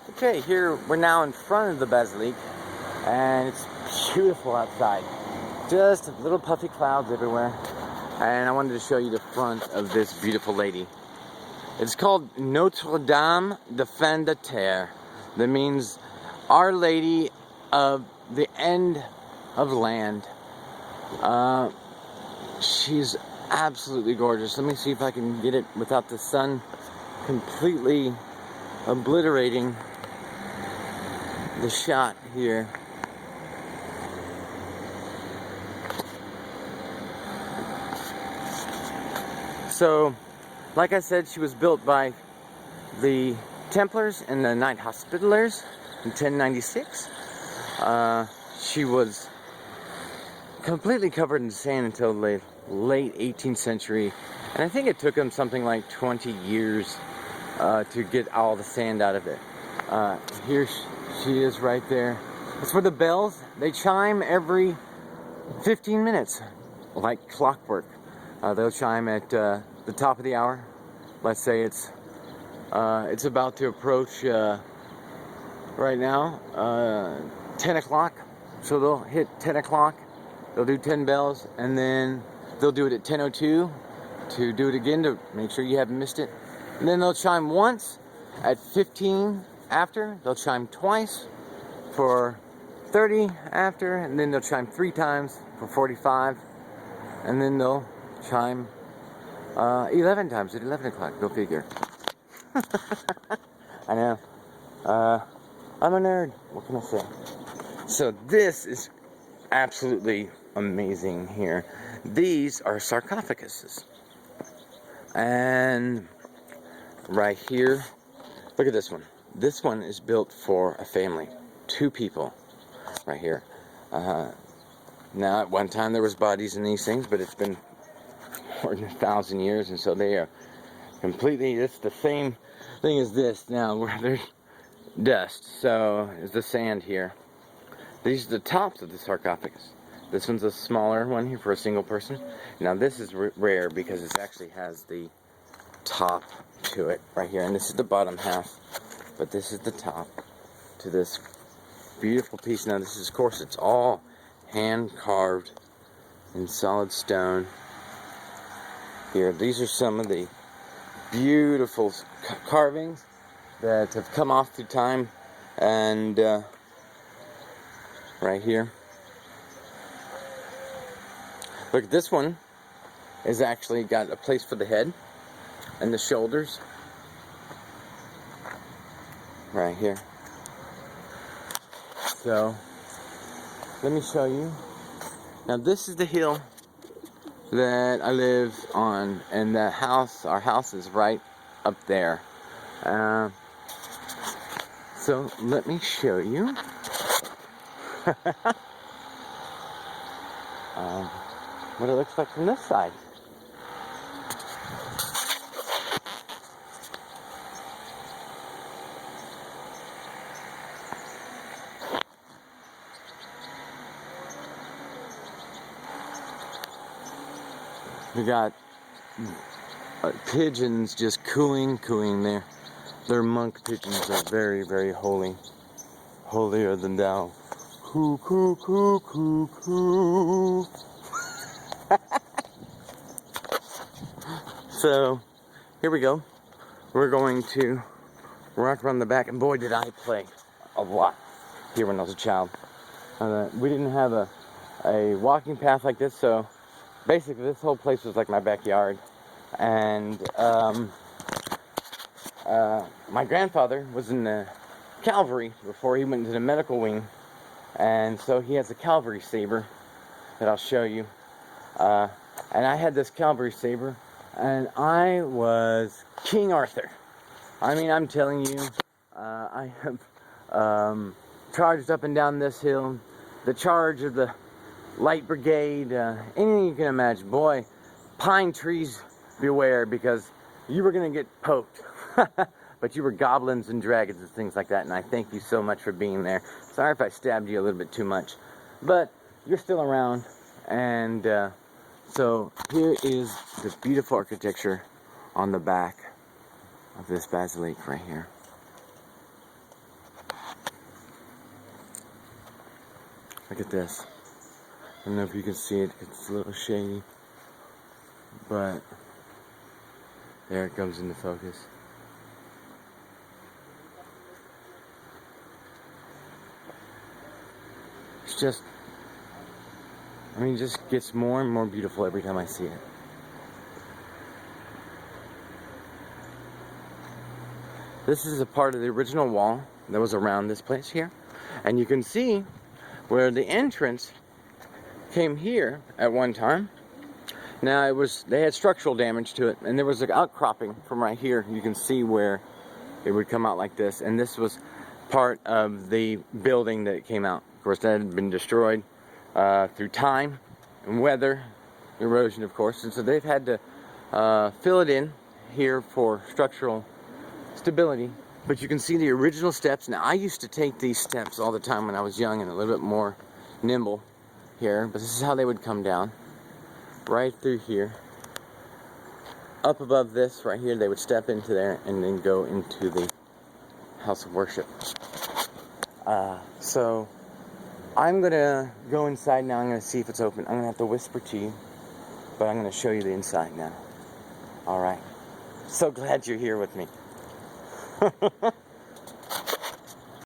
Okay, here we're now in front of the basilique, and it's beautiful outside. Just little puffy clouds everywhere. And I wanted to show you the front of this beautiful lady. It's called Notre de Terres. That means Our Lady of the End of Land. She's absolutely gorgeous. Let me see if I can get it without the sun completely obliterating the shot here. So, like I said, she was built by the Templars and the Knight Hospitallers in 1096. She was completely covered in sand until the late 18th century, and I think it took them something like 20 years to get all the sand out of it. Here she is right there. As for the bells, they chime every 15 minutes, like clockwork. They'll chime at the top of the hour. Let's say it's about to approach right now 10 o'clock. So they'll hit 10 o'clock. They'll do 10 bells, and then they'll do it at 10:02 to do it again to make sure you haven't missed it. And then they'll chime once at 15 after. They'll chime twice for 30 after, and then they'll chime 3 times for 45, and then they'll chime 11 times at 11 o'clock. Go figure. I know. I'm a nerd. What can I say? So this is absolutely amazing here. These are sarcophaguses. And right here, look at this one. This one is built for a family. 2 people right here. Now, at one time there was bodies in these things, but it's been more than 1,000 years, and so they are completely, it's the same thing as this now, where there's dust. So is the sand here. These are the tops of the sarcophagus. This one's a smaller one here for a single person. Now this is rare because it actually has the top to it right here, and this is the bottom half, but this is the top to this beautiful piece. Now this is, of course, it's all hand carved in solid stone. Here, these are some of the beautiful carvings that have come off through time, and right here. Look, this one is actually got a place for the head and the shoulders. Right here. So, let me show you. Now this is the hill that I live on, and the house, our house is right up there. So let me show you. What it looks like from this side. We got pigeons just cooing there. Their monk pigeons are very, very holy. Holier than thou. Coo, coo, coo, coo, coo. So, here we go. We're going to rock around the back, and boy did I play a lot here when I was a child. We didn't have a walking path like this, so basically this whole place was like my backyard. And my grandfather was in the cavalry before he went into the medical wing, and so he has a cavalry saber that I'll show you. And I had this cavalry saber, and I was King Arthur. I mean, I'm telling you, I have charged up and down this hill, the charge of the light brigade, anything you can imagine. Boy, pine trees beware, because you were going to get poked. But you were goblins and dragons and things like that, and I thank you so much for being there. Sorry if I stabbed you a little bit too much, but you're still around. And so here is the beautiful architecture on the back of this basilique right here. Look at this. I don't know if you can see it, it's a little shady, but there it comes into focus. It's just, I mean, it just gets more and more beautiful every time I see it. This is a part of the original wall that was around this place here. And you can see where the entrance came here at one time. Now they had structural damage to it, and there was an outcropping from right here. You can see where it would come out like this, and this was part of the building that it came out. Of course, that had been destroyed through time and weather, erosion, of course, and so they've had to fill it in here for structural stability. But you can see the original steps. Now, I used to take these steps all the time when I was young and a little bit more nimble here, but this is how they would come down, right through here. Up above this, right here, they would step into there and then go into the house of worship. So, I'm going to go inside now. I'm going to see if it's open. I'm going to have to whisper to you, but I'm going to show you the inside now. Alright. So glad you're here with me.